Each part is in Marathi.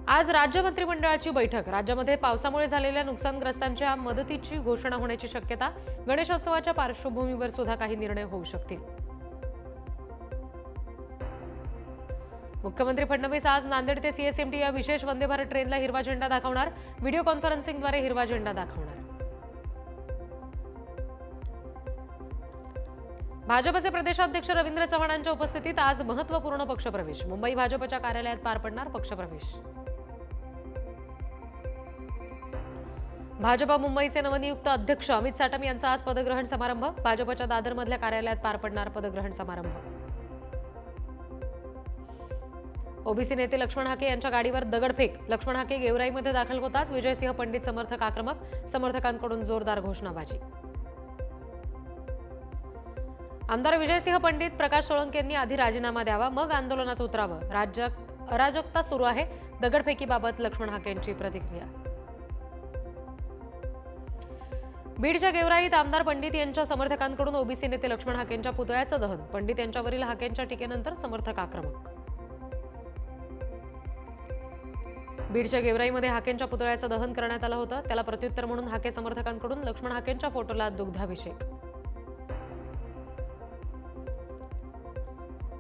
आज राज्य मंत्रिमंडळाची बैठक. राज्यामध्ये पावसामुळे झालेल्या नुकसानग्रस्तांच्या मदतीची घोषणा होण्याची शक्यता. गणेशोत्सवाच्या पार्श्वभूमीवर सुद्धा काही निर्णय होऊ शकतील. मुख्यमंत्री फडणवीस आज नांदेड ते सीएसएमटी या विशेष वंदे भारत ट्रेनला हिरवा झेंडा दाखवणार. व्हिडिओ कॉन्फरन्सिंगद्वारे हिरवा झेंडा दाखवणार. भाजपचे प्रदेशाध्यक्ष रवींद्र चव्हाणांच्या उपस्थितीत आज महत्त्वपूर्ण पक्षप्रवेश. मुंबई भाजपच्या कार्यालयात पार पडणार पक्षप्रवेश. भाजपा मुंबईचे नवनियुक्त अध्यक्ष अमित साटम यांचा आज पदग्रहण समारंभ. भाजपच्या दादरमधल्या कार्यालयात पार पडणार पदग्रहण समारंभ. ओबीसी नेते लक्ष्मण हाके यांच्या गाडीवर दगडफेक. लक्ष्मण हाके गेवराईमध्ये दाखल होताच विजयसिंह पंडित समर्थक आक्रमक. समर्थकांकडून जोरदार घोषणाबाजी. आमदार विजयसिंह पंडित, प्रकाश सोळंके यांनी आधी राजीनामा द्यावा, मग आंदोलनात उतरावं. राज्यात अराजकता सुरू आहे. दगडफेकीबाबत लक्ष्मण हाके यांची प्रतिक्रिया. बीडच्या गेवराईत आमदार पंडित यांच्या समर्थकांकडून ओबीसी नेते लक्ष्मण हाकेंच्या पुतळ्याचं दहन. पंडित यांच्यावरील हाकेंच्या टीकेनंतर समर्थक आक्रमक. बीडच्या गेवराईमध्ये हाकेंच्या पुतळ्याचं दहन करण्यात आलं होतं. त्याला प्रत्युत्तर म्हणून हाके समर्थकांकडून लक्ष्मण हाकेंच्या फोटोला दुग्धाभिषेक.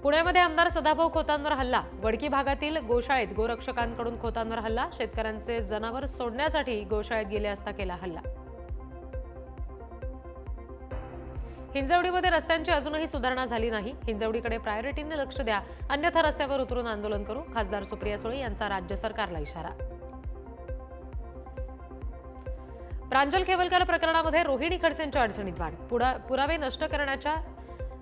पुण्यामध्ये आमदार सदाभाऊ खोतांवर हल्ला. वडकी भागातील गोशाळेत गोरक्षकांकडून खोतांवर हल्ला. शेतकऱ्यांचे जनावर सोडण्यासाठी गोशाळेत गेले असता केला हल्ला. हिंजवडीमध्ये रस्त्यांची अजूनही सुधारणा झाली नाही. हिंजवडीकडे प्रायोरिटीने लक्ष द्या, अन्यथा रस्त्यावर उतरून आंदोलन करू. खासदार सुप्रिया सुळे यांचा राज्य सरकारला इशारा. प्रांजल खेवलकर प्रकरणामध्ये रोहिणी खडसेंच्या अडचणीत वाढ. पुरावे नष्ट करण्याच्या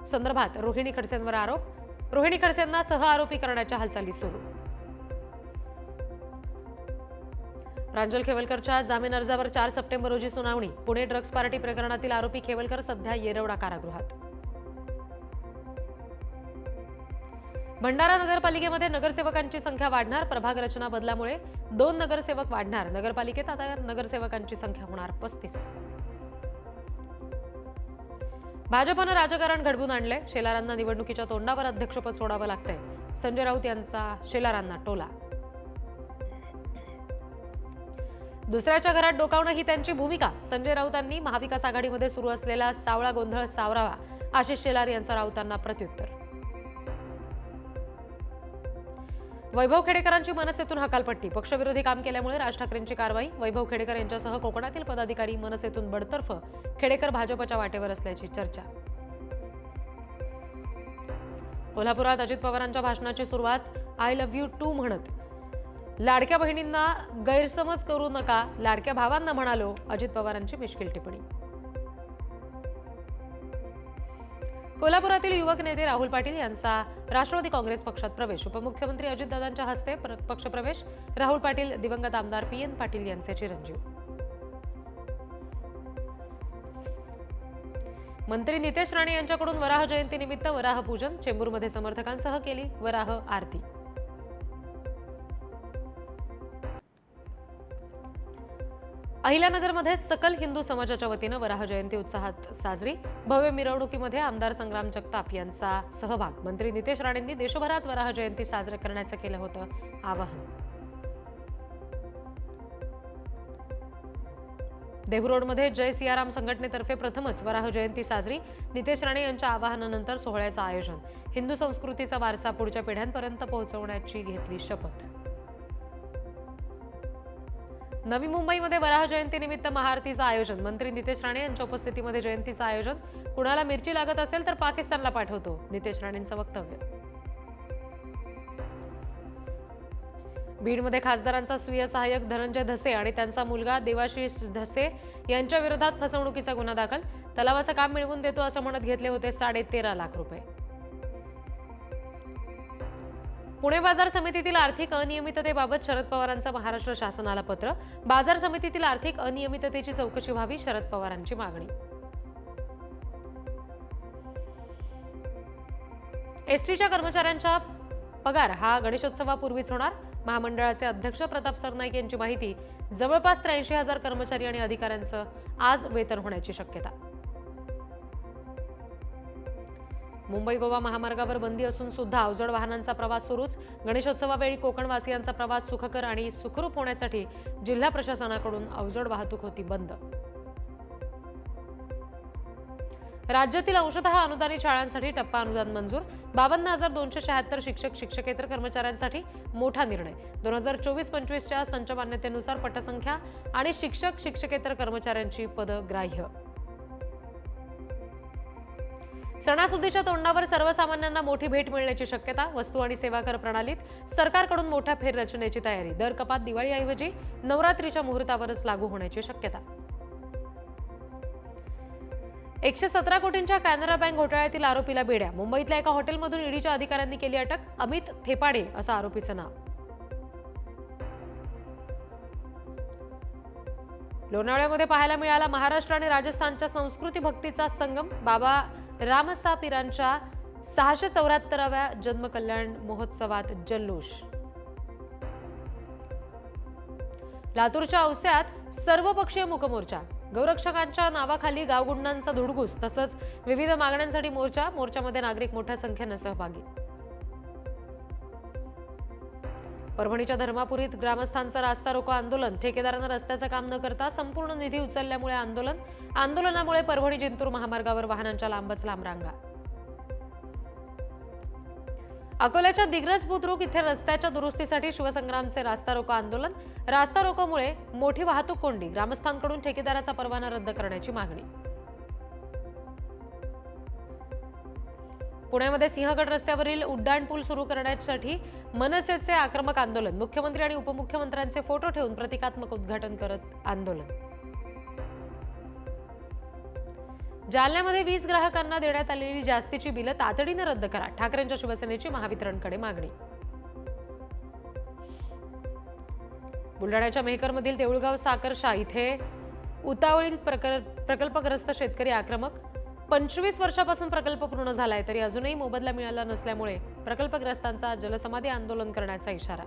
संदर्भात रोहिणी खडसेंवर आरोप. रोहिणी खडसेंना सहआरोपी करण्याच्या हालचाली सुरू. प्रांजल खेवलकरच्या जामीन अर्जावर 4 सप्टेंबर रोजी सुनावणी. पुणे ड्रग्ज पार्टी प्रकरणातील आरोपी खेवलकर सध्या येरवडा कारागृहात. भंडारा नगरपालिकेमध्ये नगरसेवकांची संख्या वाढणार. प्रभाग रचना बदलामुळे 2 नगरसेवक वाढणार. नगरपालिकेत आता नगरसेवकांची संख्या होणार 35. भाजपनं राजकारण घडवून आणलंय. शेलारांना निवडणुकीच्या तोंडावर अध्यक्षपद सोडावं लागतंय. संजय राऊत यांचा शेलारांना टोला. दुसऱ्याच्या घरात डोकावणं ही त्यांची भूमिका. संजय राऊतांनी महाविकास आघाडीमध्ये सुरू असलेला सावळा गोंधळ सावरावा. आशिष शेलार यांचा राऊतांना प्रत्युत्तर. वैभव खेडेकरांची मनसेतून हकालपट्टी. पक्षविरोधी काम केल्यामुळे राज ठाकरेंची कारवाई. वैभव खेडेकर यांच्यासह कोकणातील पदाधिकारी मनसेतून बडतर्फ. खेडेकर भाजपच्या वाटेवर असल्याची चर्चा. कोल्हापुरात अजित पवारांच्या भाषणाची सुरुवात आय लव्ह यू टू म्हणत. लाडक्या बहिणींना गैरसमज करू नका, लाडक्या भावांना म्हणालो. अजित पवारांची मिश्किल टिप्पणी. कोल्हापुरातील युवक नेते राहुल पाटील यांचा राष्ट्रवादी काँग्रेस पक्षात प्रवेश. उपमुख्यमंत्री अजितदादांच्या हस्ते पक्षप्रवेश. राहुल पाटील दिवंगत आमदार PN पाटील यांचे चिरंजीव. मंत्री नितेश राणे यांच्याकडून वराह जयंतीनिमित्त वराह पूजन. चेंबूरमध्ये समर्थकांसह केली वराह आरती. अहिल्यानगरमध्ये सकल हिंदू समाजाच्या वतीनं वराह जयंती उत्साहात साजरी. भव्य मिरवणुकीमध्ये आमदार संग्राम जगताप यांचा सहभाग. मंत्री नितेश राणेंनी देशभरात वराह जयंती साजरी करण्याचं केलं होतं आवाहन. देहू-रोडमध्ये जय सियाराम संघटनेतर्फे प्रथमच वराह जयंती साजरी. नितेश राणे यांच्या आवाहनानंतर सोहळ्याचं आयोजन. हिंदू संस्कृतीचा वारसा पुढच्या पिढ्यांपर्यंत पोहोचवण्याची घेतली शपथ. नवी मुंबईमध्ये वराह जयंतीनिमित्त महाआरतीचं आयोजन. मंत्री नितेश राणे यांच्या उपस्थितीमध्ये जयंतीचं आयोजन. कुणाला मिरची लागत असेल तर पाकिस्तानला पाठवतो. नितेश राणेंचं वक्तव्य. बीडमध्ये खासदारांचा स्वीय सहाय्यक धनंजय धसे आणि त्यांचा मुलगा देवाशिष धसे यांच्या विरोधात फसवणुकीचा गुन्हा दाखल. तलावाचं काम मिळवून देतो असं म्हणत घेतले होते 13.5 लाख रुपये. पुणे बाजार समितीतील आर्थिक अनियमिततेबाबत शरद पवारांचं महाराष्ट्र शासनाला पत्र. बाजार समितीतील आर्थिक अनियमिततेची चौकशी व्हावी, शरद पवारांची मागणी. एसटीच्या कर्मचाऱ्यांचा पगार हा गणेशोत्सवापूर्वीच होणार. महामंडळाचे अध्यक्ष प्रताप सरनाईक यांची माहिती. जवळपास 83,000 कर्मचारी आणि अधिकाऱ्यांचं आज वेतन होण्याची शक्यता. मुंबई गोवा महामार्गावर बंदी असून सुद्धा अवजड वाहनांचा प्रवास सुरूच. गणेशोत्सवावेळी कोकणवासियांचा प्रवास सुखकर आणि सुखरूप होण्यासाठी जिल्हा प्रशासनाकडून अवजड वाहतूक होती बंद. राज्यातील अंशतः अनुदानित शाळांसाठी टप्पा अनुदान मंजूर. 52,276 शिक्षक शिक्षकेतर कर्मचाऱ्यांसाठी मोठा निर्णय. 2024-25च्या संच मान्यतेनुसार पटसंख्या आणि शिक्षक शिक्षकेतर कर्मचाऱ्यांची पदं ग्राह्य. सणासुदीच्या तोंडावर सर्वसामान्यांना मोठी भेट मिळण्याची शक्यता. वस्तू आणि सेवा कर प्रणालीत सरकारकडून मोठ्या फेररचनेची तयारी. दर कपात दिवाळीऐवजी नवरात्रीच्या मुहूर्तावरच लागू होण्याची शक्यता. 117 कोटींच्या कॅनरा बँक घोटाळ्यातील आरोपीला बेड्या. मुंबईतल्या एका हॉटेलमधून ईडीच्या अधिकाऱ्यांनी केली अटक. अमित थेपाडे असं आरोपीचं नाव. लोणावळ्यामध्ये पाहायला मिळाला महाराष्ट्र आणि राजस्थानच्या संस्कृती भक्तीचा संगम. बाबा रामसा पीरांच्या 674व्या जन्मकल्याण महोत्सवात जल्लोष. लातूरच्या औस्यात सर्वपक्षीय मूकमोर्चा. गौरक्षकांच्या नावाखाली गावगुंडांचा धुडगूस तसंच विविध मागण्यांसाठी मोर्चा. मोर्चामध्ये नागरिक मोठ्या संख्येनं सहभागी. परभणीच्या धर्मापुरीत ग्रामस्थांचं रास्ता रोको आंदोलन. ठेकेदारानं रस्त्याचं काम न करता संपूर्ण निधी उचलल्यामुळे आंदोलन. आंदोलनामुळे परभणी जिंतूर महामार्गावर वाहनांच्या लांबच लांब रांगा. अकोल्याच्या दिग्रस बुद्रुक इथे रस्त्याच्या दुरुस्तीसाठी शिवसंग्रामचे रास्ता रोको आंदोलन. रास्ता रोकोमुळे मोठी वाहतूक कोंडी. ग्रामस्थांकडून ठेकेदाराचा परवाना रद्द करण्याची मागणी. पुण्यामध्ये सिंहगड रस्त्यावरील उड्डाण पूल सुरू करण्यासाठी मनसेचे आक्रमक आंदोलन. मुख्यमंत्री आणि उपमुख्यमंत्र्यांचे फोटो ठेवून प्रतिकात्मक उद्घाटन करत आंदोलन. जालन्यामध्ये वीज ग्राहकांना देण्यात आलेली जास्तीची बिलं तातडीने रद्द करा. ठाकरेंच्या शिवसेनेची महावितरणकडे मागणी. बुलढाण्याच्या मेहकरमधील देऊळगाव साकरशा इथे उतावळीत प्रकल्पग्रस्त शेतकरी आक्रमक. 25 वर्षापासून प्रकल्प पूर्ण झालाय तरी अजूनही मोबदला मिळाला नसल्यामुळे प्रकल्पग्रस्तांचा जलसमाधी आंदोलन करण्याचा इशारा.